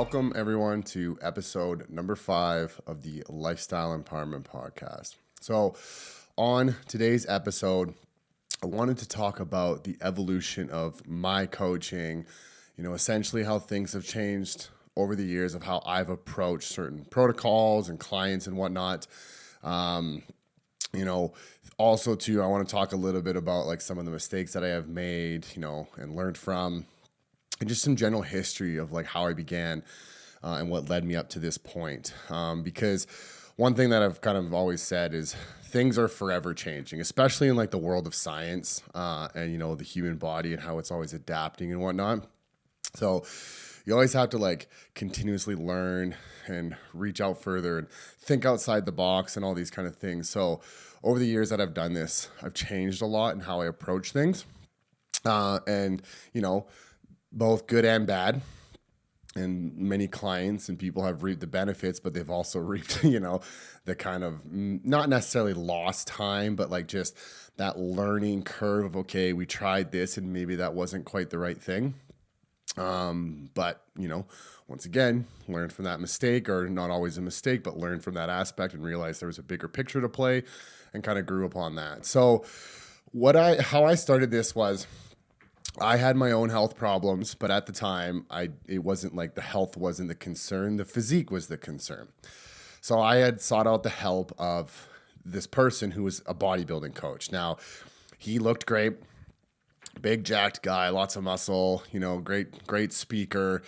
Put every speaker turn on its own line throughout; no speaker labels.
Welcome, everyone, to episode number 5 of the Lifestyle Empowerment Podcast. So, on today's episode, I wanted to talk about the evolution of my coaching, essentially how things have changed over the years of how I've approached certain protocols and clients and whatnot. Also too, I want to talk a little bit about like some of the mistakes that I have made, and learned from, and just some general history of like how I began and what led me up to this point. Because one thing that I've kind of always said is things are forever changing, especially in like the world of science and the human body and how it's always adapting and whatnot. So you always have to like continuously learn and reach out further and think outside the box and all these kind of things. So over the years that I've done this, I've changed a lot in how I approach things. Both good and bad. And many clients and people have reaped the benefits, but they've also reaped, the kind of not necessarily lost time, but like just that learning curve of, okay, we tried this and maybe that wasn't quite the right thing. But once again, learn from that mistake, or not always a mistake, but learn from that aspect and realize there was a bigger picture to play and kind of grew upon that. So how I started this was, I had my own health problems, but at the time, it wasn't like the health wasn't the concern. The physique was the concern. So I had sought out the help of this person who was a bodybuilding coach. Now, he looked great, big jacked guy, lots of muscle, great speaker.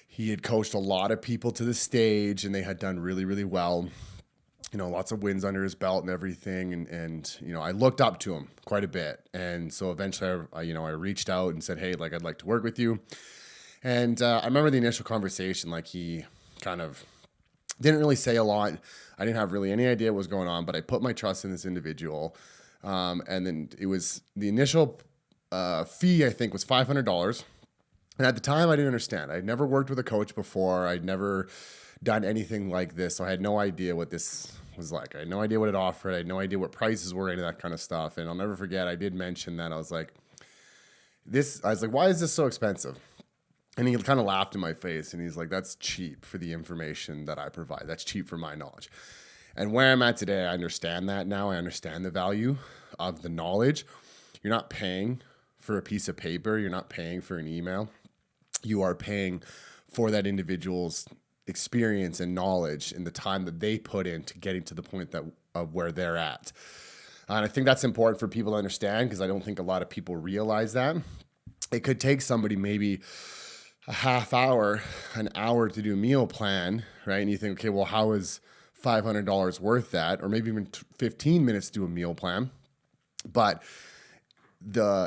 He had coached a lot of people to the stage, and they had done really, really well. Lots of wins under his belt and everything. And I looked up to him quite a bit. And so eventually, I reached out and said, hey, like, I'd like to work with you. And I remember the initial conversation, like he kind of didn't really say a lot. I didn't have really any idea what was going on, but I put my trust in this individual. And then it was the initial fee, I think, was $500. And at the time, I didn't understand. I'd never worked with a coach before. I'd never done anything like this. So I had no idea what this was like. I had no idea what it offered. I had no idea what prices were, any of that kind of stuff. And I'll never forget, I did mention that. I was like, why is this so expensive? And he kind of laughed in my face, and he's like, that's cheap for the information that I provide. That's cheap for my knowledge. And where I'm at today, I understand that now. I understand the value of the knowledge. You're not paying for a piece of paper. You're not paying for an email. You are paying for that individual's experience and knowledge and the time that they put into getting to the point of where they're at. And I think that's important for people to understand, because I don't think a lot of people realize that. It could take somebody maybe a half hour, an hour to do a meal plan, right? And you think, okay, well, how is $500 worth that? Or maybe even 15 minutes to do a meal plan. But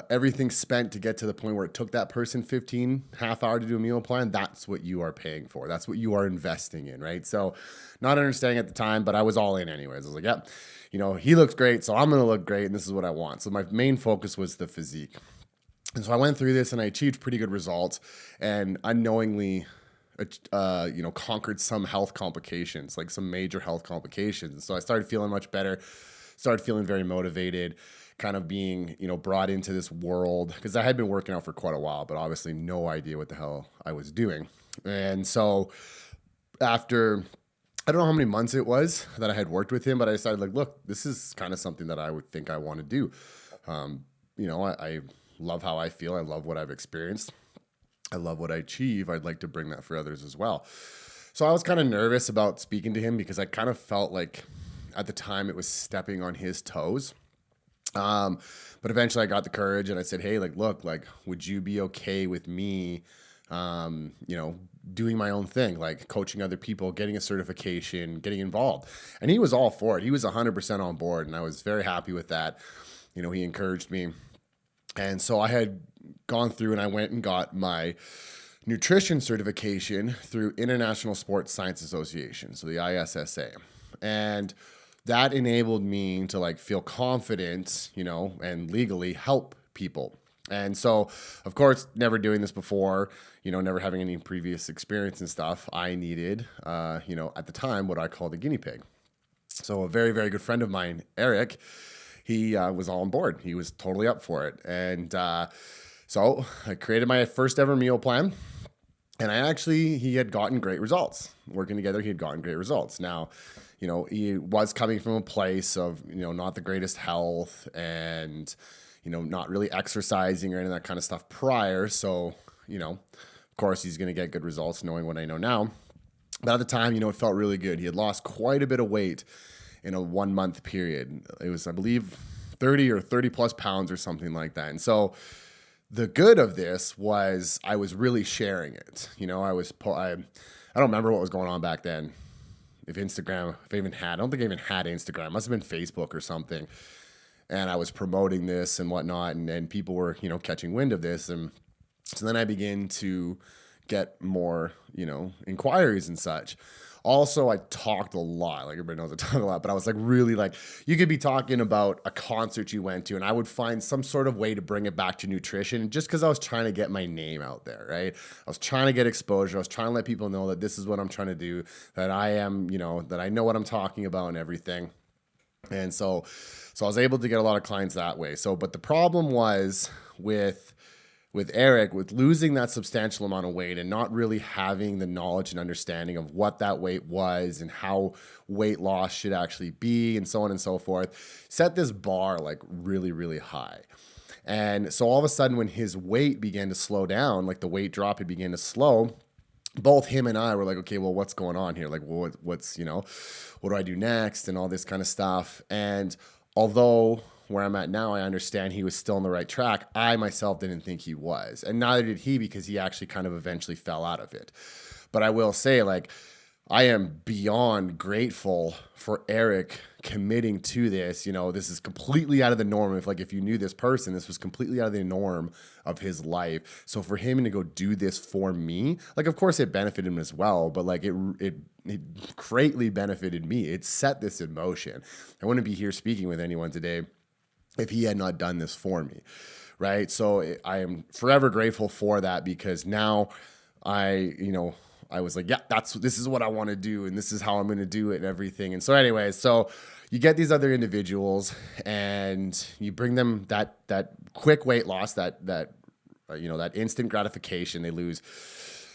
everything spent to get to the point where it took that person 15 half hour to do a meal plan, that's what you are paying for. That's what you are investing in, right? So not understanding at the time, but I was all in anyways. I was like, yep, he looks great, so I'm going to look great, and this is what I want. So my main focus was the physique. And so I went through this and I achieved pretty good results, and unknowingly conquered some health complications, like some major health complications. So I started feeling much better, started feeling very motivated, kind of being, brought into this world, because I had been working out for quite a while, but obviously no idea what the hell I was doing. And so after, I don't know how many months it was that I had worked with him, but I decided, like, look, this is kind of something that I would think I want to do. I love how I feel. I love what I've experienced. I love what I achieve. I'd like to bring that for others as well. So I was kind of nervous about speaking to him, because I kind of felt like at the time it was stepping on his toes. But eventually I got the courage and I said, hey, look, would you be okay with me, doing my own thing, like coaching other people, getting a certification, getting involved? And he was all for it. He was 100% on board, and I was very happy with that. He encouraged me. And so I had gone through and I went and got my nutrition certification through International Sports Science Association, so the ISSA. And that enabled me to feel confident, and legally help people. And so, of course, never doing this before, never having any previous experience and stuff, I needed, at the time, what I called a guinea pig. So a very, very good friend of mine, Eric, he was all on board. He was totally up for it. And so I created my first ever meal plan. And he had gotten great results. Working together, he had gotten great results. Now, he was coming from a place of, not the greatest health and, not really exercising or any of that kind of stuff prior. So, of course, he's going to get good results knowing what I know now. But at the time, it felt really good. He had lost quite a bit of weight in a 1 month period. It was, I believe, 30 or 30 plus pounds or something like that. And so the good of this was I was really sharing it. I don't remember what was going on back then. If I even had, I don't think I even had Instagram. It must have been Facebook or something. And I was promoting this and whatnot, and people were, catching wind of this. And so then I began to get more, inquiries and such. Also, I talked a lot. Like everybody knows I talk a lot, but I was like really like, you could be talking about a concert you went to, and I would find some sort of way to bring it back to nutrition just because I was trying to get my name out there, right? I was trying to get exposure. I was trying to let people know that this is what I'm trying to do, that I am, that I know what I'm talking about and everything. And so I was able to get a lot of clients that way. But the problem was with Eric, with losing that substantial amount of weight and not really having the knowledge and understanding of what that weight was and how weight loss should actually be and so on and so forth, set this bar like really, really high. And so all of a sudden when his weight began to slow down, like the weight drop, it began to slow, both him and I were like, okay, well, what's going on here? Like, what's, what do I do next? And all this kind of stuff. And although where I'm at now, I understand he was still on the right track, I myself didn't think he was. And neither did he, because he actually kind of eventually fell out of it. But I will say, like, I am beyond grateful for Eric committing to this. This is completely out of the norm. If you knew this person, this was completely out of the norm of his life. So for him to go do this for me, like, of course it benefited him as well, but like it greatly benefited me. It set this in motion. I wouldn't be here speaking with anyone today if he had not done this for me, right? So I am forever grateful for that, because now I was like, yeah, this is what I want to do, and this is how I'm going to do it and everything. And so anyways, so you get these other individuals and you bring them that quick weight loss, that instant gratification. They lose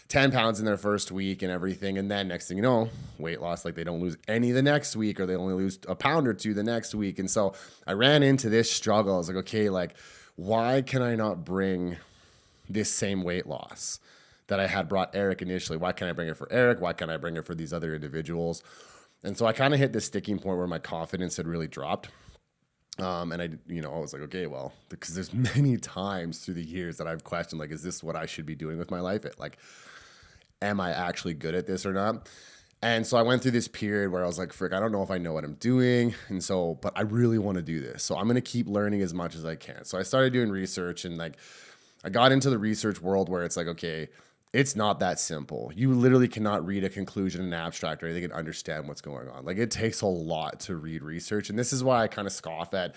10 pounds in their first week and everything. And then next thing you know, weight loss, like they don't lose any the next week, or they only lose a pound or two the next week. And so I ran into this struggle. I was like, okay, like, why can I not bring this same weight loss that I had brought Eric initially? Why can't I bring it for Eric? Why can't I bring it for these other individuals? And so I kind of hit this sticking point where my confidence had really dropped. And I was like, okay, well, because there's many times through the years that I've questioned, like, is this what I should be doing with my life? Am I actually good at this or not? And so I went through this period where I was like, frick, I don't know if I know what I'm doing. And so, but I really want to do this. So I'm going to keep learning as much as I can. So I started doing research, and like, I got into the research world where it's like, okay, it's not that simple. You literally cannot read a conclusion in an abstract or anything and understand what's going on. Like, it takes a lot to read research. And this is why I kind of scoff at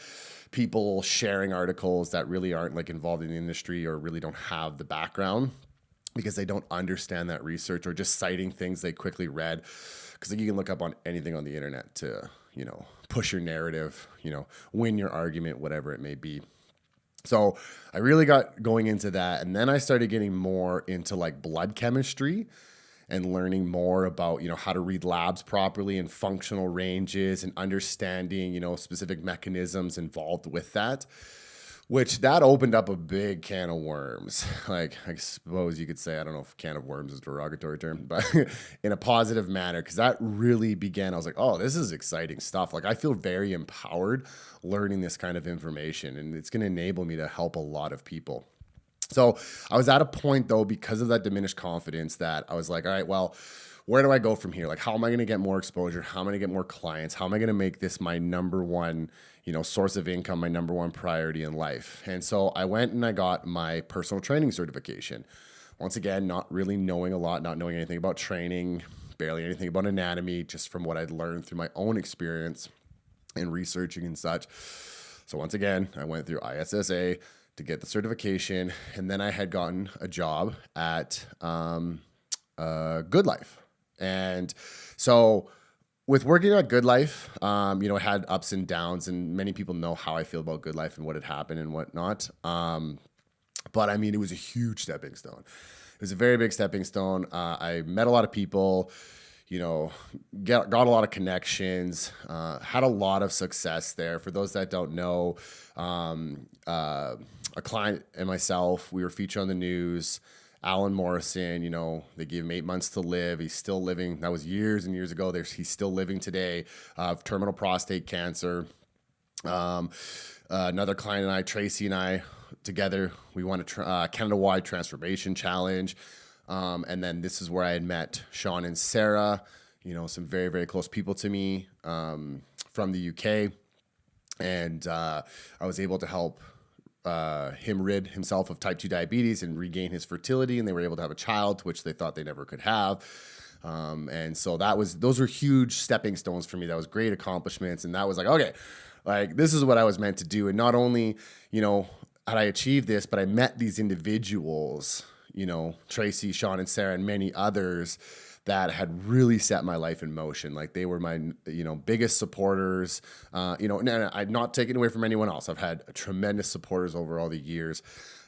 people sharing articles that really aren't like involved in the industry or really don't have the background, because they don't understand that research, or just citing things they quickly read. Because like, you can look up on anything on the internet to, push your narrative, win your argument, whatever it may be. So I really got going into that. And then I started getting more into like blood chemistry and learning more about, how to read labs properly and functional ranges, and understanding, specific mechanisms involved with that, which that opened up a big can of worms. Like, I suppose you could say, I don't know if can of worms is a derogatory term, but in a positive manner, because that really began, I was like, oh, this is exciting stuff. Like, I feel very empowered learning this kind of information, and it's going to enable me to help a lot of people. So I was at a point, though, because of that diminished confidence, that I was like, all right, well, where do I go from here? Like, how am I going to get more exposure? How am I going to get more clients? How am I going to make this my number one, source of income, my number one priority in life? And so I went and I got my personal training certification. Once again, not really knowing a lot, not knowing anything about training, barely anything about anatomy, just from what I'd learned through my own experience and researching and such. So once again, I went through ISSA to get the certification, and then I had gotten a job at GoodLife. And so with working at GoodLife, it had ups and downs, and many people know how I feel about GoodLife and what had happened and whatnot. But I mean, it was a huge stepping stone. It was a very big stepping stone. I met a lot of people, you know, got a lot of connections, had a lot of success there. For those that don't know, a client and myself, we were featured on the news. Alan Morrison, you know, they gave him 8 months to live. He's still living. That was years and years ago. He's still living today of terminal prostate cancer. Another client and I, Tracy and I, together, we won a Canada-wide transformation challenge. And then this is where I had met Sean and Sarah, you know, some very, very close people to me from the UK. And I was able to help him rid himself of type 2 diabetes and regain his fertility. And they were able to have a child, which they thought they never could have. And so those were huge stepping stones for me. That was great accomplishments. And that was like, okay, like this is what I was meant to do. And not only, you know, had I achieved this, but I met these individuals, you know, Tracy, Sean, and Sarah, and many others that had really set my life in motion. Like they were my, you know, biggest supporters. You know, and I'm not taking away from anyone else. I've had tremendous supporters over all the years,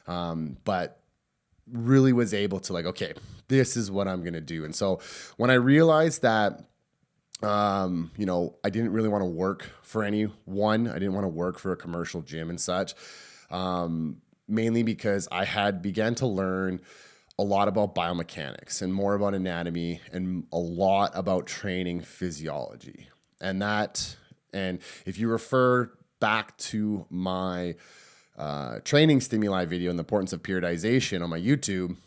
but really was able to like, okay, this is what I'm going to do. And so when I realized that, you know, I didn't really want to work for anyone. I didn't want to work for a commercial gym and such. Mainly because I had began to learn a lot about biomechanics and more about anatomy and a lot about training physiology. And if you refer back to my training stimuli video and the importance of periodization on my YouTube,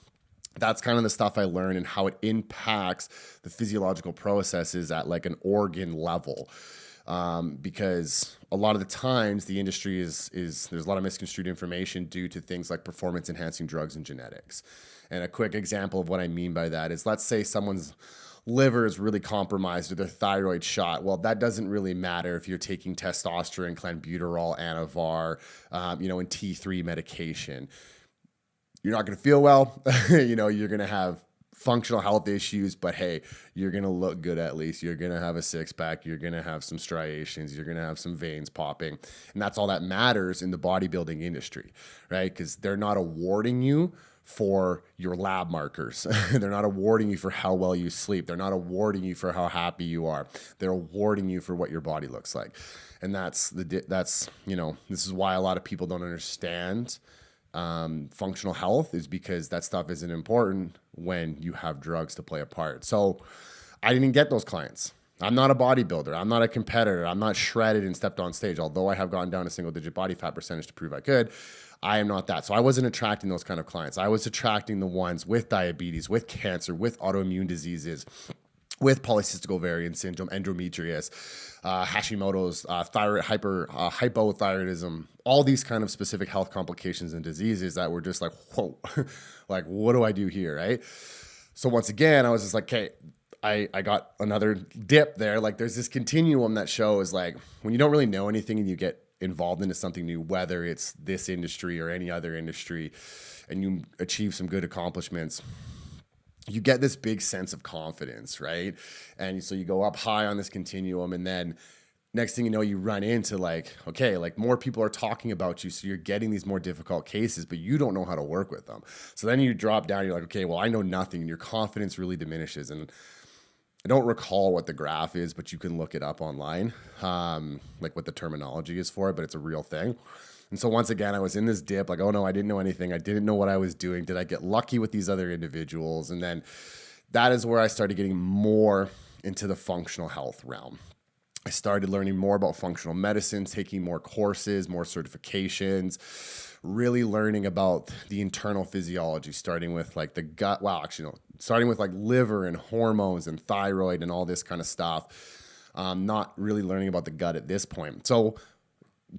that's kind of the stuff I learned and how it impacts the physiological processes at like an organ level. Because a lot of the times the industry is there's a lot of misconstrued information due to things like performance enhancing drugs and genetics. And a quick example of what I mean by that is, let's say someone's liver is really compromised or their thyroid shot. Well, that doesn't really matter if you're taking testosterone, clenbuterol, Anavar, you know, and T3 medication. You're not going to feel well. You know, you're going to have functional health issues, but hey, you're going to look good at least. You're going to have a six pack. You're going to have some striations. You're going to have some veins popping. And that's all that matters in the bodybuilding industry, right? Because they're not awarding you for your lab markers. They're not awarding you for how well you sleep. They're not awarding you for how happy you are. They're awarding you for what your body looks like. And that's, you know, this is why a lot of people don't understand functional health, is because that stuff isn't important when you have drugs to play a part. So I didn't get those clients. I'm not a bodybuilder. I'm not a competitor. I'm not shredded and stepped on stage. Although I have gone down a single digit body fat percentage to prove I could, I am not that. So I wasn't attracting those kind of clients. I was attracting the ones with diabetes, with cancer, with autoimmune diseases, with polycystic ovarian syndrome, endometriosis, Hashimoto's, hypothyroidism, all these kind of specific health complications and diseases that were just like, whoa, like, what do I do here, right? So once again, I was just like, okay, I got another dip there. Like there's this continuum that shows like when you don't really know anything and you get involved into something new, whether it's this industry or any other industry, and you achieve some good accomplishments, you get this big sense of confidence, right? And so you go up high on this continuum, and then next thing you know, you run into like, okay, like more people are talking about you, so you're getting these more difficult cases, but you don't know how to work with them. So then you drop down, you're like, okay, well, I know nothing, and your confidence really diminishes. And I don't recall what the graph is, but you can look it up online, like what the terminology is for it, but it's a real thing. And so once again, I was in this dip, like, oh no, I didn't know anything. I didn't know what I was doing. Did I get lucky with these other individuals? And then that is where I started getting more into the functional health realm. I started learning more about functional medicine, taking more courses, more certifications, really learning about the internal physiology, starting with like the gut. Well, actually, no, starting with like liver and hormones and thyroid and all this kind of stuff. Not really learning about the gut at this point. So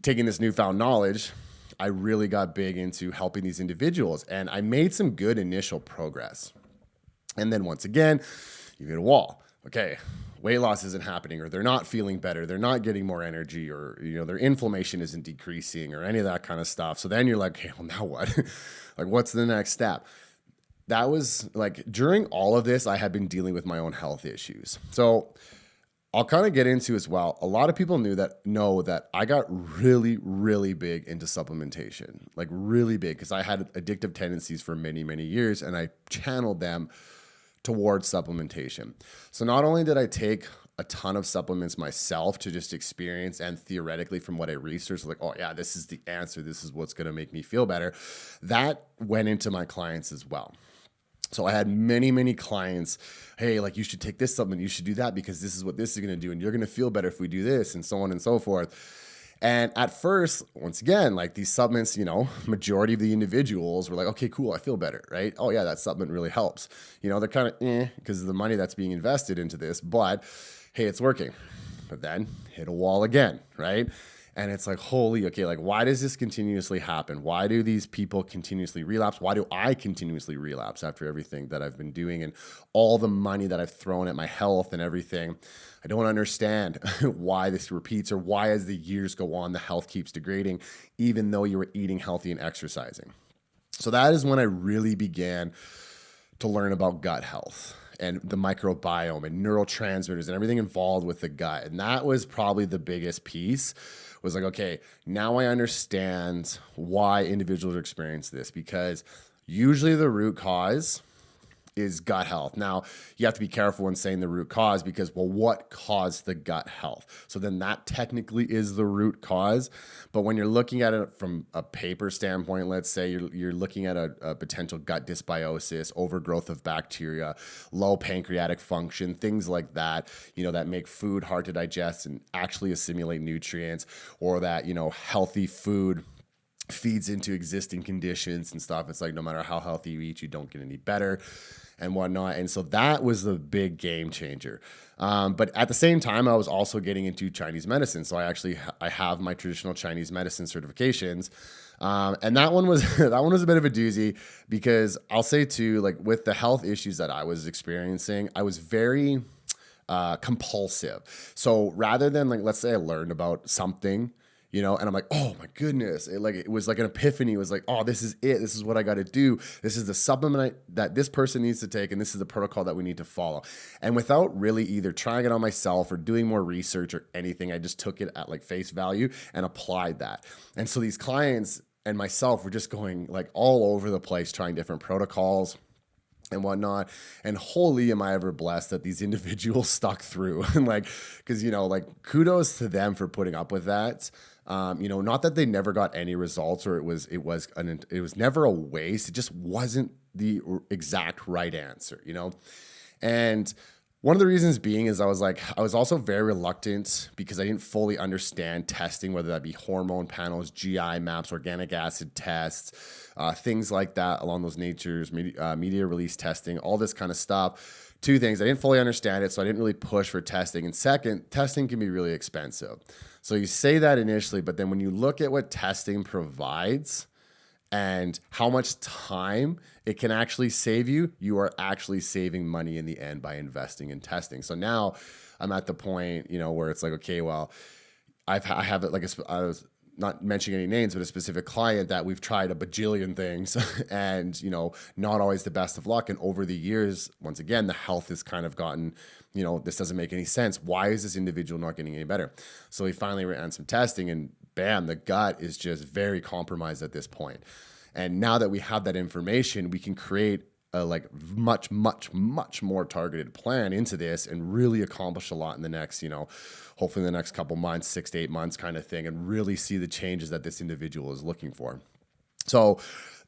taking this newfound knowledge, I really got big into helping these individuals, and I made some good initial progress. And then once again, you hit a wall. Okay, weight loss isn't happening, or they're not feeling better, they're not getting more energy, or their inflammation isn't decreasing, or any of that kind of stuff. So then you're like, okay, well, now what? Like, what's the next step? That was like during all of this, I had been dealing with my own health issues. So I'll kind of get into as well. A lot of people know that I got really, really big into supplementation, like really big, because I had addictive tendencies for many, many years, and I channeled them towards supplementation. So not only did I take a ton of supplements myself to just experience, and theoretically from what I researched, like, oh yeah, this is the answer. This is what's going to make me feel better. That went into my clients as well. So I had many, many clients, hey, like you should take this supplement, you should do that because this is what this is going to do. And you're going to feel better if we do this, and so on and so forth. And at first, once again, like these supplements, majority of the individuals were like, okay, cool, I feel better, right? Oh yeah, that supplement really helps. They're kind of because of the money that's being invested into this, but hey, it's working. But then hit a wall again, right? And it's like, holy, okay, like why does this continuously happen? Why do these people continuously relapse? Why do I continuously relapse after everything that I've been doing and all the money that I've thrown at my health and everything? I don't understand why this repeats, or why as the years go on, the health keeps degrading, even though you were eating healthy and exercising. So that is when I really began to learn about gut health and the microbiome and neurotransmitters and everything involved with the gut. And that was probably the biggest piece, was like, okay, now I understand why individuals experience this, because usually the root cause is gut health. Now, you have to be careful when saying the root cause because, well, what caused the gut health? So then that technically is the root cause. But when you're looking at it from a paper standpoint, let's say you're looking at a potential gut dysbiosis, overgrowth of bacteria, low pancreatic function, things like that, that make food hard to digest and actually assimilate nutrients, or that, healthy food feeds into existing conditions and stuff. It's like no matter how healthy you eat, you don't get any better and whatnot. And so that was the big game changer. But at the same time, I was also getting into Chinese medicine. So I have my traditional Chinese medicine certifications. And that one was a bit of a doozy, because I'll say too, like with the health issues that I was experiencing, I was very compulsive. So rather than, like, let's say I learned about something, and I'm like, oh my goodness. It was like an epiphany. It was like, oh, this is it. This is what I got to do. This is the supplement that this person needs to take. And this is the protocol that we need to follow. And without really either trying it on myself or doing more research or anything, I just took it at like face value and applied that. And so these clients and myself were just going like all over the place, trying different protocols and whatnot. And holy, am I ever blessed that these individuals stuck through. And because, kudos to them for putting up with that. Not that they never got any results, or it was never a waste. It just wasn't the exact right answer, And one of the reasons being is I was also very reluctant because I didn't fully understand testing, whether that be hormone panels, GI maps, organic acid tests, things like that along those natures, media release testing, all this kind of stuff. Two things, I didn't fully understand it, so I didn't really push for testing. And second, testing can be really expensive. So you say that initially, but then when you look at what testing provides and how much time it can actually save you, you are actually saving money in the end by investing in testing. So now I'm at the point, where it's like, okay, well, I have it I was not mentioning any names, but a specific client that we've tried a bajillion things and, not always the best of luck. And over the years, once again, the health has kind of gotten, this doesn't make any sense. Why is this individual not getting any better? So we finally ran some testing and bam, the gut is just very compromised at this point. And now that we have that information, we can create a much, much, much more targeted plan into this and really accomplish a lot in the next, hopefully in the next couple months, 6 to 8 months kind of thing, and really see the changes that this individual is looking for. So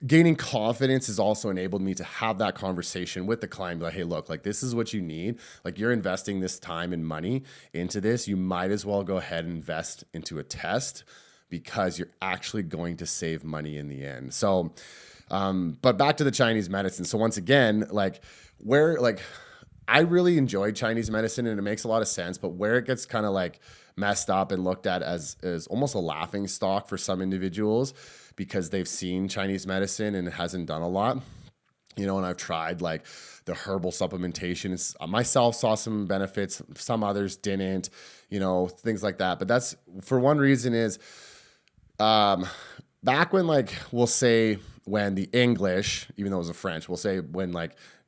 gaining confidence has also enabled me to have that conversation with the client, like, hey, look, this is what you need. You're investing this time and money into this. You might as well go ahead and invest into a test, because you're actually going to save money in the end. So, but back to the Chinese medicine. So once again, I really enjoyed Chinese medicine and it makes a lot of sense, but where it gets kind of messed up and looked at as almost a laughing stock for some individuals because they've seen Chinese medicine and it hasn't done a lot. And I've tried the herbal supplementation. Myself saw some benefits, some others didn't, things like that. But that's for one reason is, back when we'll say when the English, even though it was a French, we'll say when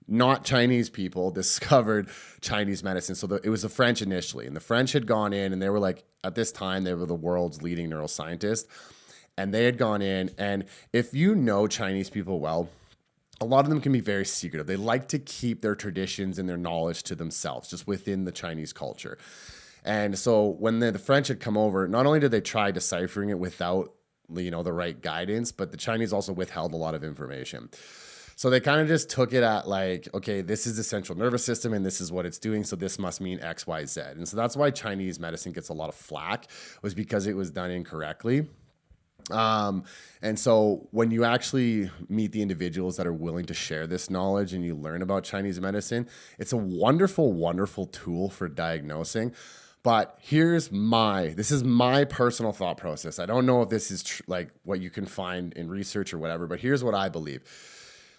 not Chinese people, discovered Chinese medicine. So it was the French initially, and the French had gone in, and they were like, at this time, they were the world's leading neuroscientists, and they had gone in. And if you know Chinese people well, a lot of them can be very secretive. They like to keep their traditions and their knowledge to themselves, just within the Chinese culture. And so when the French had come over, not only did they try deciphering it without the right guidance, but the Chinese also withheld a lot of information. So they kind of just took it at like, okay, this is the central nervous system and this is what it's doing. So this must mean X, Y, Z. And so that's why Chinese medicine gets a lot of flack, was because it was done incorrectly. And so when you actually meet the individuals that are willing to share this knowledge and you learn about Chinese medicine, it's a wonderful, wonderful tool for diagnosing. But this is my personal thought process. I don't know if this is like what you can find in research or whatever, but here's what I believe.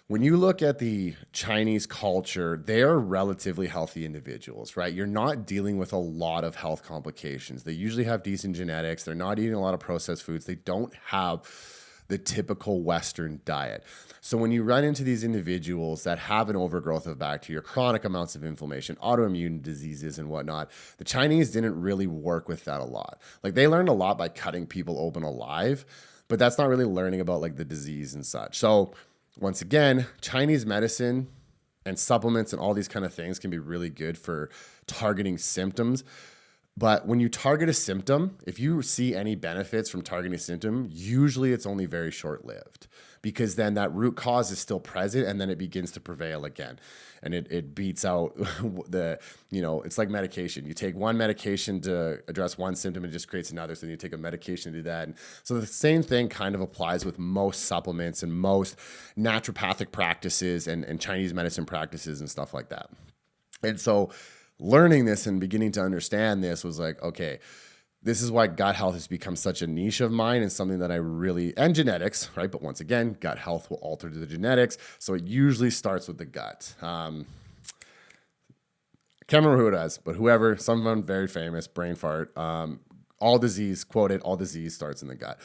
When you look at the Chinese culture, they are relatively healthy individuals, right? You're not dealing with a lot of health complications. They usually have decent genetics. They're not eating a lot of processed foods. They don't have the typical Western diet. So when you run into these individuals that have an overgrowth of bacteria, chronic amounts of inflammation, autoimmune diseases and whatnot, the Chinese didn't really work with that a lot. Like they learned a lot by cutting people open alive, but that's not really learning about like the disease and such. So once again, Chinese medicine and supplements and all these kind of things can be really good for targeting symptoms. But when you target a symptom, if you see any benefits from targeting a symptom, usually it's only very short-lived, because then that root cause is still present and then it begins to prevail again. And it beats out it's like medication. You take one medication to address one symptom and it just creates another. So then you take a medication to do that. And so the same thing kind of applies with most supplements and most naturopathic practices and Chinese medicine practices and stuff like that. And so learning this and beginning to understand this was like, okay, this is why gut health has become such a niche of mine and something that and genetics, right? But once again, gut health will alter the genetics. So it usually starts with the gut. Can't remember who it is, but whoever, someone very famous, brain fart, all disease starts in the gut.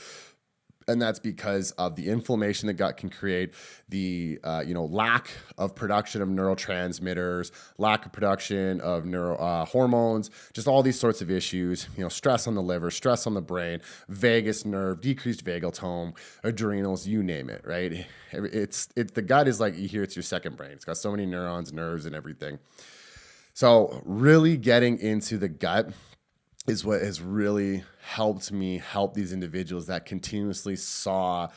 And that's because of the inflammation the gut can create, the lack of production of neurotransmitters, lack of production of hormones, just all these sorts of issues. Stress on the liver, stress on the brain, vagus nerve, decreased vagal tone, adrenals, you name it. Right? The gut is like, you hear it's your second brain. It's got so many neurons, nerves, and everything. So really getting into the gut is what has really helped me help these individuals that continuously saw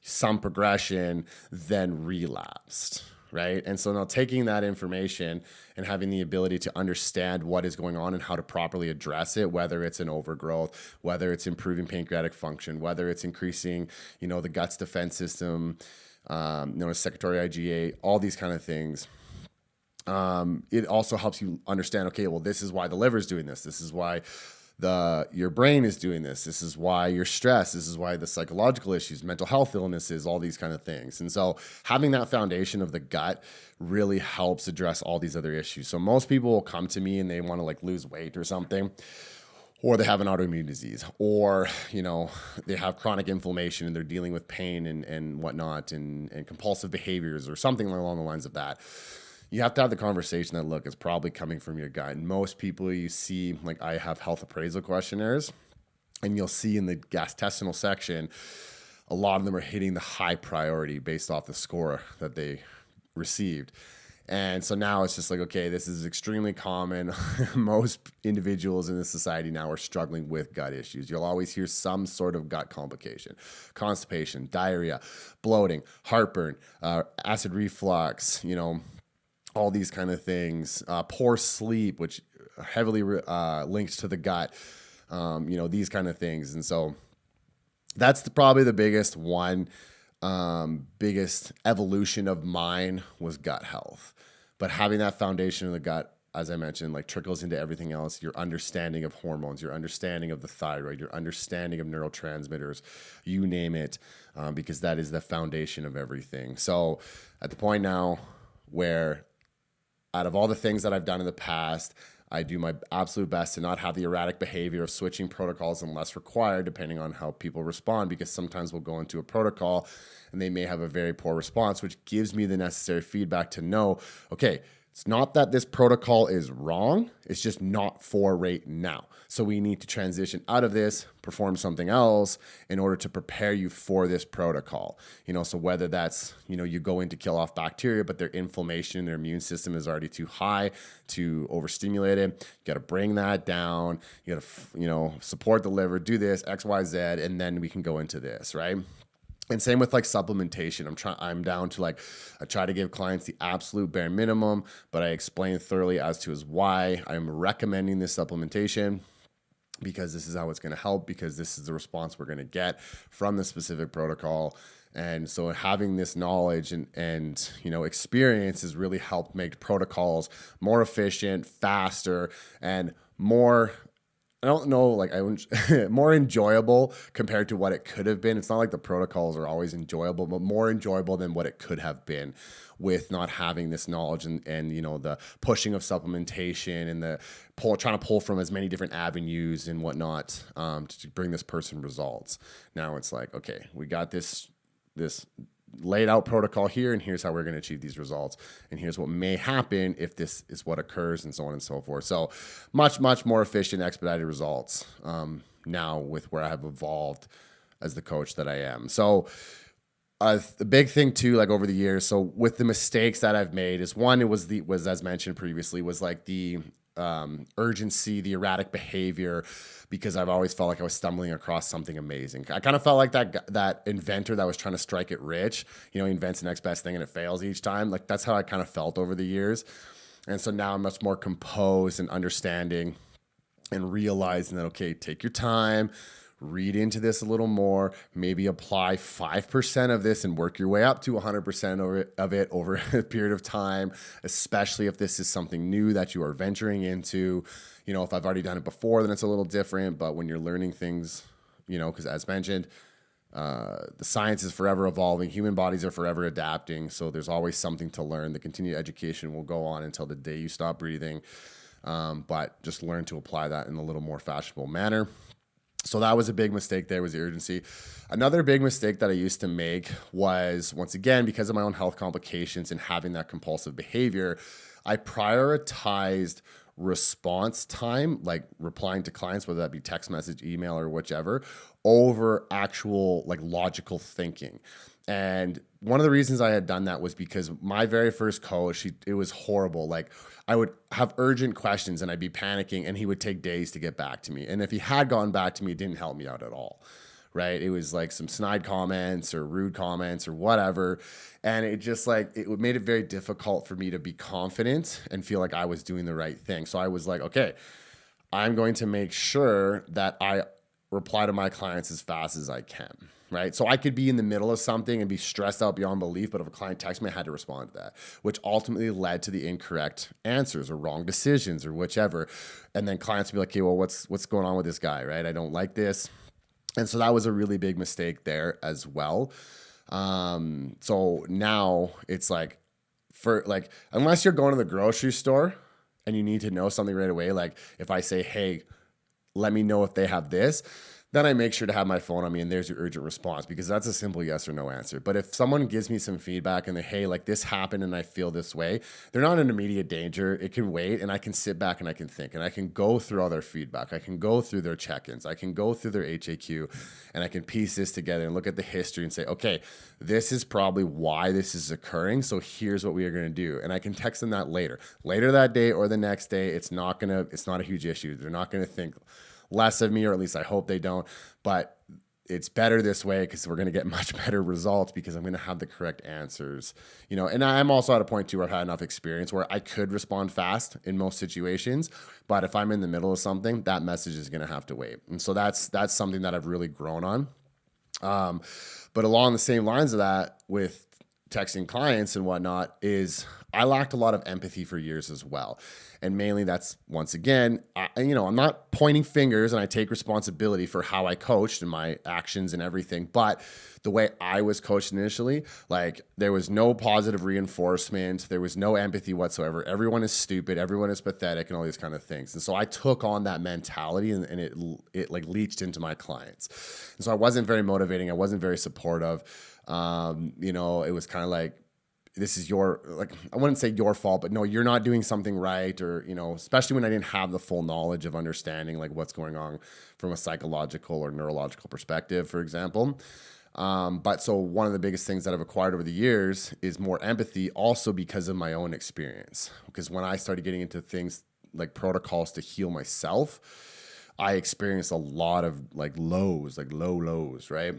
some progression, then relapsed, right? And so now taking that information and having the ability to understand what is going on and how to properly address it, whether it's an overgrowth, whether it's improving pancreatic function, whether it's increasing, the gut's defense system, known as secretory IgA, all these kind of things. It also helps you understand, okay, well, this is why the liver is doing this. This is why your brain is doing this. This is why you're stressed. This is why the psychological issues, mental health illnesses, all these kind of things. And so having that foundation of the gut really helps address all these other issues. So most people will come to me and they want to like lose weight or something, or they have an autoimmune disease, or, they have chronic inflammation and they're dealing with pain and whatnot and compulsive behaviors or something along the lines of that. You have to have the conversation that, look, it's probably coming from your gut. And most people you see, like I have health appraisal questionnaires, and you'll see in the gastrointestinal section, a lot of them are hitting the high priority based off the score that they received. And so now it's just like, okay, this is extremely common. Most individuals in this society now are struggling with gut issues. You'll always hear some sort of gut complication: constipation, diarrhea, bloating, heartburn, acid reflux, all these kind of things, poor sleep, which heavily links to the gut, these kind of things. And so that's probably the biggest evolution of mine was gut health. But having that foundation in the gut, as I mentioned, like trickles into everything else, your understanding of hormones, your understanding of the thyroid, your understanding of neurotransmitters, you name it, because that is the foundation of everything. So at the point now where out of all the things that I've done in the past, I do my absolute best to not have the erratic behavior of switching protocols unless required, depending on how people respond, because sometimes we'll go into a protocol and they may have a very poor response, which gives me the necessary feedback to know, okay, it's not that this protocol is wrong, it's just not for right now. So we need to transition out of this, perform something else in order to prepare you for this protocol. So whether that's, you go in to kill off bacteria, but their inflammation, their immune system is already too high, too overstimulated. You got to bring that down. You got to, support the liver, do this, X, Y, Z, and then we can go into this, right? And same with like supplementation. I'm down to I try to give clients the absolute bare minimum, but I explain thoroughly as to why I'm recommending this supplementation, because this is how it's going to help, because this is the response we're going to get from the specific protocol. And so having this knowledge and experience has really helped make protocols more efficient, faster, and more, I don't know, more enjoyable compared to what it could have been. It's not like the protocols are always enjoyable, but more enjoyable than what it could have been with not having this knowledge and the pushing of supplementation and the trying to pull from as many different avenues and whatnot to bring this person results. Now it's like, okay, we got this laid out protocol here, and here's how we're going to achieve these results, and here's what may happen if this is what occurs, and so on and so forth. So much more efficient, expedited results now with where I have evolved as the coach that I am. So the big thing too, over the years, so with the mistakes that I've made is, one, it was as mentioned previously, was the urgency, the erratic behavior, because I've always felt like I was stumbling across something amazing. I kind of felt like that inventor that was trying to strike it rich, he invents the next best thing and it fails each time. That's how I kind of felt over the years. And so now I'm much more composed and understanding and realizing that, okay, take your time, read into this a little more, maybe apply 5% of this and work your way up to 100% of it over a period of time, especially if this is something new that you are venturing into. If I've already done it before, then it's a little different, but when you're learning things, because as mentioned, the science is forever evolving, human bodies are forever adapting, so there's always something to learn. The continued education will go on until the day you stop breathing, but just learn to apply that in a little more fashionable manner. So that was a big mistake there, was the urgency. Another big mistake that I used to make was, once again, because of my own health complications and having that compulsive behavior, I prioritized response time, like replying to clients, whether that be text message, email, or whichever, over actual logical thinking. And one of the reasons I had done that was because my very first coach, it was horrible. I would have urgent questions and I'd be panicking, and he would take days to get back to me. And if he had gotten back to me, it didn't help me out at all, right? It was some snide comments or rude comments or whatever. And it just it made it very difficult for me to be confident and feel like I was doing the right thing. So I was like, okay, I'm going to make sure that I reply to my clients as fast as I can, right? So I could be in the middle of something and be stressed out beyond belief, but if a client texts me, I had to respond to that, which ultimately led to the incorrect answers or wrong decisions or whichever. And then clients would be like, okay, well, what's going on with this guy, right? I don't like this. And so that was a really big mistake there as well. So now it's unless you're going to the grocery store and you need to know something right away, if I say, hey, let me know if they have this, then I make sure to have my phone on me and there's your urgent response, because that's a simple yes or no answer. But if someone gives me some feedback and they, hey, this happened and I feel this way, they're not in immediate danger. It can wait, and I can sit back and I can think, and I can go through all their feedback. I can go through their check-ins. I can go through their HAQ, and I can piece this together and look at the history and say, okay, this is probably why this is occurring. So here's what we are going to do. And I can text them that later that day or the next day. It's not a huge issue. They're not going to think less of me, or at least I hope they don't, but it's better this way because we're going to get much better results because I'm going to have the correct answers, and I'm also at a point too where I've had enough experience where I could respond fast in most situations, but if I'm in the middle of something, that message is going to have to wait. And so that's something that I've really grown on. But along the same lines of that, with texting clients and whatnot, is I lacked a lot of empathy for years as well. And mainly that's, once again, I'm not pointing fingers, and I take responsibility for how I coached and my actions and everything. But the way I was coached initially, like, there was no positive reinforcement. There was no empathy whatsoever. Everyone is stupid. Everyone is pathetic and all these kind of things. And so I took on that mentality, and it like leached into my clients. And so I wasn't very motivating. I wasn't very supportive. It was kind of like, this is your, like, I wouldn't say your fault, but no, you're not doing something right. Or, especially when I didn't have the full knowledge of understanding like what's going on from a psychological or neurological perspective, for example. But so one of the biggest things that I've acquired over the years is more empathy, also because of my own experience. Because when I started getting into things like protocols to heal myself, I experienced a lot of like lows, like low lows, right?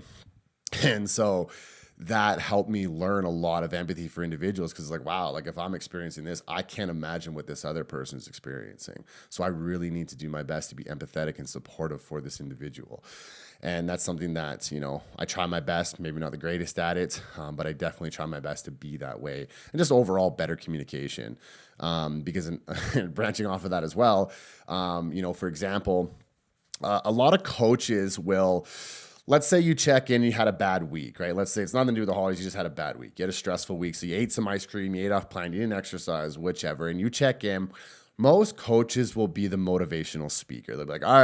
And so that helped me learn a lot of empathy for individuals, because it's like, wow, like if I'm experiencing this, I can't imagine what this other person is experiencing. So I really need to do my best to be empathetic and supportive for this individual. And that's something that, I try my best, maybe not the greatest at it, but I definitely try my best to be that way. And just overall better communication. Because branching off of that as well, for example, a lot of coaches will, let's say you check in, you had a bad week, right? Let's say it's nothing to do with the holidays, you just had a bad week. You had a stressful week. So you ate some ice cream, you ate off plan, you didn't exercise, whichever, and you check in. Most coaches will be the motivational speaker. They'll be like, all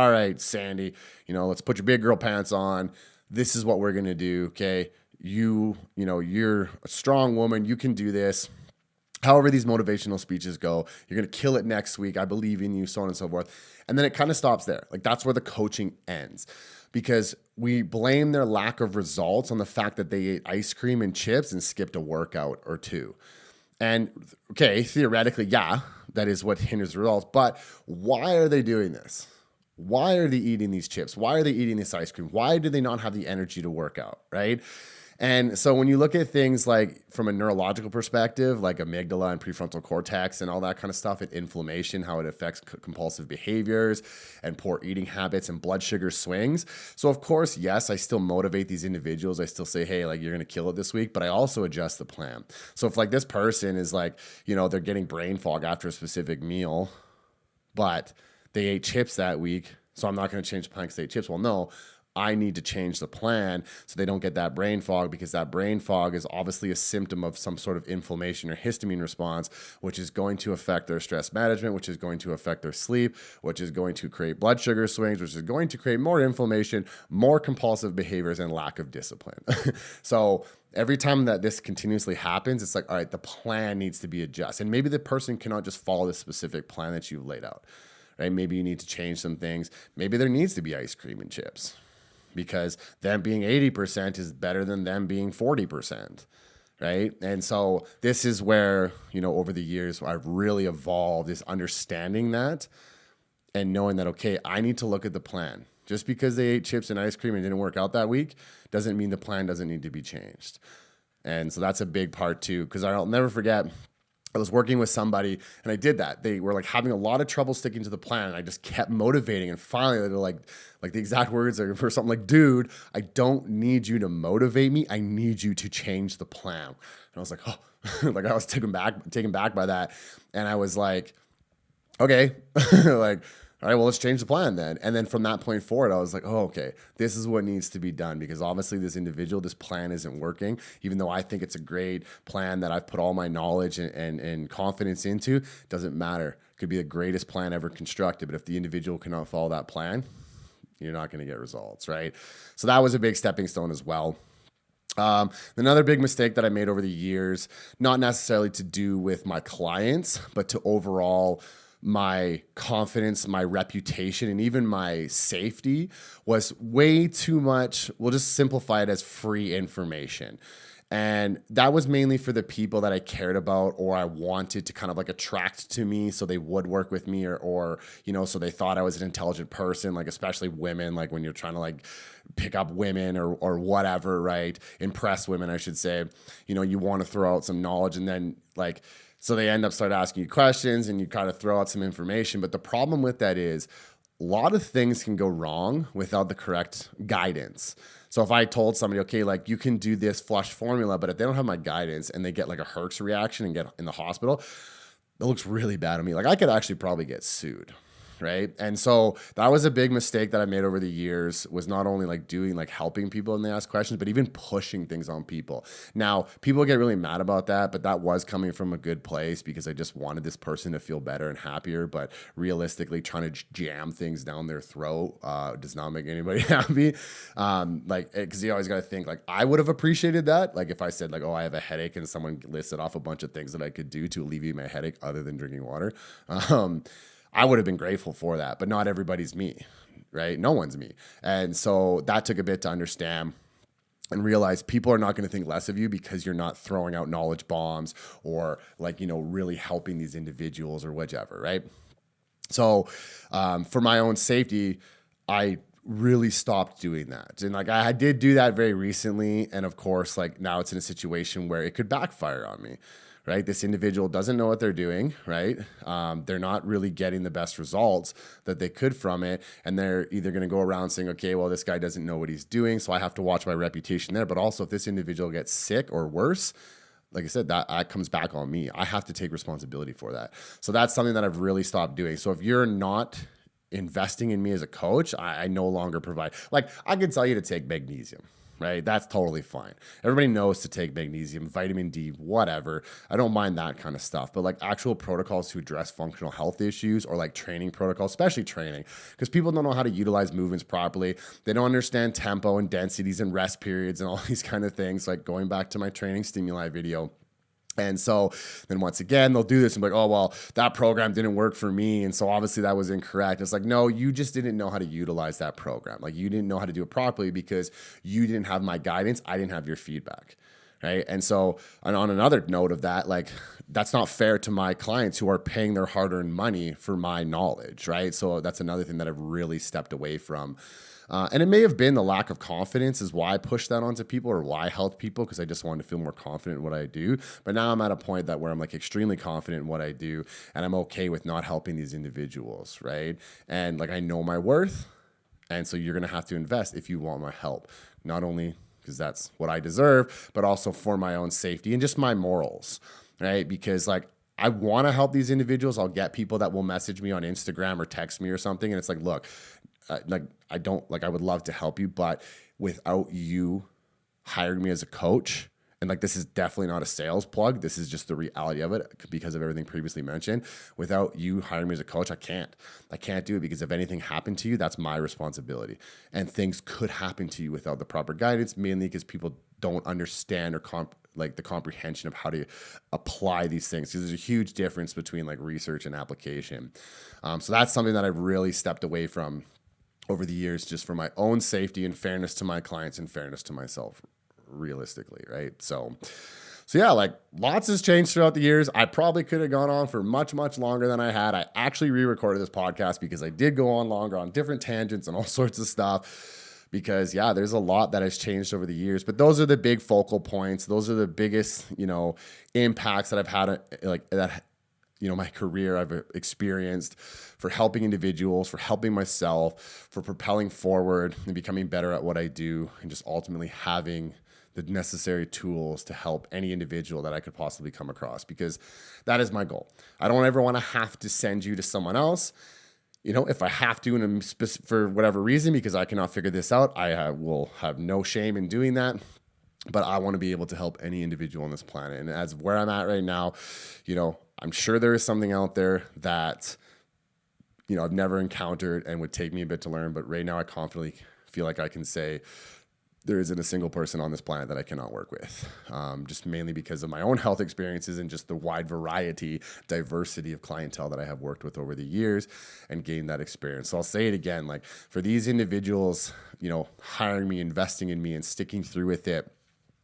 right, Sandy, let's put your big girl pants on. This is what we're going to do. Okay. You're a strong woman. You can do this. However these motivational speeches go, you're going to kill it next week. I believe in you, so on and so forth. And then it kind of stops there. Like, that's where the coaching ends, because we blame their lack of results on the fact that they ate ice cream and chips and skipped a workout or two. And okay, theoretically, yeah, that is what hinders the results. But why are they doing this? Why are they eating these chips? Why are they eating this ice cream? Why do they not have the energy to work out, right? And so when you look at things like from a neurological perspective, like amygdala and prefrontal cortex and all that kind of stuff, and inflammation, how it affects compulsive behaviors and poor eating habits and blood sugar swings. So of course, yes, I still motivate these individuals. I still say, hey, like, you're going to kill it this week, but I also adjust the plan. So if like this person is like, they're getting brain fog after a specific meal, but they ate chips that week, so I'm not going to change the plan because they ate chips. Well, no, I need to change the plan so they don't get that brain fog, because that brain fog is obviously a symptom of some sort of inflammation or histamine response, which is going to affect their stress management, which is going to affect their sleep, which is going to create blood sugar swings, which is going to create more inflammation, more compulsive behaviors, and lack of discipline. So every time that this continuously happens, it's like, all right, the plan needs to be adjusted. And maybe the person cannot just follow the specific plan that you've laid out, right? Maybe you need to change some things. Maybe there needs to be ice cream and chips, because them being 80% is better than them being 40%, right? And so this is where, over the years, I've really evolved, is understanding that and knowing that, okay, I need to look at the plan. Just because they ate chips and ice cream and didn't work out that week doesn't mean the plan doesn't need to be changed. And so that's a big part too, because I'll never forget, I was working with somebody and I did that. They were like having a lot of trouble sticking to the plan, and I just kept motivating. And finally, they're like the exact words are for something like, dude, I don't need you to motivate me. I need you to change the plan. And I was like, oh, like I was taken back by that. And I was like, okay, like, all right, well, let's change the plan then. And then from that point forward, I was like, oh, okay, this is what needs to be done, because obviously this plan isn't working, even though I think it's a great plan that I've put all my knowledge and confidence into. Doesn't matter. It could be the greatest plan ever constructed, but if the individual cannot follow that plan, you're not going to get results, right? So that was a big stepping stone as well. Another big mistake that I made over the years, not necessarily to do with my clients, but to overall my confidence, my reputation, and even my safety, was way too much. We'll just simplify it as free information. And that was mainly for the people that I cared about, or I wanted to kind of like attract to me so they would work with me, or so they thought I was an intelligent person, like especially women, like when you're trying to like pick up women or whatever, right? Impress women, I should say. You want to throw out some knowledge, and then so they end up start asking you questions and you kind of throw out some information. But the problem with that is a lot of things can go wrong without the correct guidance. So if I told somebody, okay, like you can do this flush formula, but if they don't have my guidance and they get like a Herx reaction and get in the hospital, it looks really bad on me. Like I could actually probably get sued. Right. And so that was a big mistake that I made over the years, was not only like doing, like helping people when they ask questions, but even pushing things on people. Now, people get really mad about that, but that was coming from a good place because I just wanted this person to feel better and happier. But realistically, trying to jam things down their throat does not make anybody happy. Because you always got to think, like, I would have appreciated that. Like if I said like, oh, I have a headache and someone listed off a bunch of things that I could do to alleviate my headache other than drinking water. I would have been grateful for that, but not everybody's me, right? No one's me. And so that took a bit to understand and realize people are not going to think less of you because you're not throwing out knowledge bombs or like, really helping these individuals or whichever, right? So for my own safety, I really stopped doing that. And like I did do that very recently. And of course, like now it's in a situation where it could backfire on me. Right? This individual doesn't know what they're doing, right? They're not really getting the best results that they could from it. And they're either going to go around saying, okay, well, this guy doesn't know what he's doing, so I have to watch my reputation there. But also if this individual gets sick or worse, like I said, that comes back on me. I have to take responsibility for that. So that's something that I've really stopped doing. So if you're not investing in me as a coach, I no longer provide. Like I could tell you to take magnesium. Right? That's totally fine. Everybody knows to take magnesium, vitamin D, whatever. I don't mind that kind of stuff. But like actual protocols to address functional health issues or like training protocols, especially training, because people don't know how to utilize movements properly. They don't understand tempo and densities and rest periods and all these kind of things. Like going back to my training stimuli video. And so then once again, they'll do this and be like, oh, well, that program didn't work for me. And so obviously that was incorrect. It's like, no, you just didn't know how to utilize that program. Like you didn't know how to do it properly because you didn't have my guidance. I didn't have your feedback. Right. And so and on another note of that, like that's not fair to my clients who are paying their hard-earned money for my knowledge. Right. So that's another thing that I've really stepped away from. And it may have been the lack of confidence is why I pushed that onto people or why I helped people, because I just wanted to feel more confident in what I do. But now I'm at a point that where I'm like extremely confident in what I do and I'm okay with not helping these individuals, right? And like I know my worth. And so you're going to have to invest if you want my help, not only because that's what I deserve, but also for my own safety and just my morals, right? Because like I want to help these individuals. I'll get people that will message me on Instagram or text me or something. And it's like, look, I would love to help you, but without you hiring me as a coach, and like this is definitely not a sales plug, this is just the reality of it because of everything previously mentioned. Without you hiring me as a coach, I can't do it, because if anything happened to you, that's my responsibility. And things could happen to you without the proper guidance, mainly because people don't understand or the comprehension of how to apply these things. Because there's a huge difference between like research and application. So that's something that I've really stepped away from over the years, just for my own safety and fairness to my clients and fairness to myself, realistically, right? So yeah, like lots has changed throughout the years. I probably could have gone on for much, much longer than I had. I actually re-recorded this podcast because I did go on longer on different tangents and all sorts of stuff, because yeah, there's a lot that has changed over the years. But those are the big focal points. Those are the biggest, impacts that I've had, my career I've experienced for helping individuals, for helping myself, for propelling forward and becoming better at what I do, and just ultimately having the necessary tools to help any individual that I could possibly come across, because that is my goal. I don't ever want to have to send you to someone else. If I have to for whatever reason, because I cannot figure this out, I will have no shame in doing that. But I want to be able to help any individual on this planet. And as where I'm at right now, I'm sure there is something out there that, I've never encountered and would take me a bit to learn. But right now I confidently feel like I can say there isn't a single person on this planet that I cannot work with, just mainly because of my own health experiences and just the wide diversity of clientele that I have worked with over the years and gained that experience. So I'll say it again, like for these individuals, hiring me, investing in me and sticking through with it,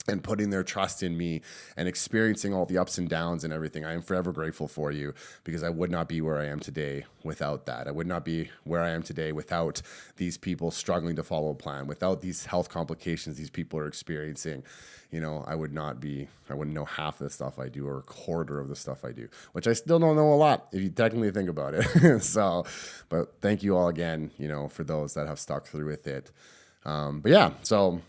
and putting their trust in me and experiencing all the ups and downs and everything. I am forever grateful for you, because I would not be where I am today without that. I would not be where I am today without these people struggling to follow a plan, without these health complications these people are experiencing. I wouldn't know half the stuff I do, or a quarter of the stuff I do, which I still don't know a lot if you technically think about it. But thank you all again, for those that have stuck through with it. So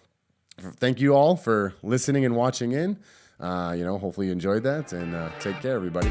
thank you all for listening and watching in. Hopefully you enjoyed that, and take care, everybody.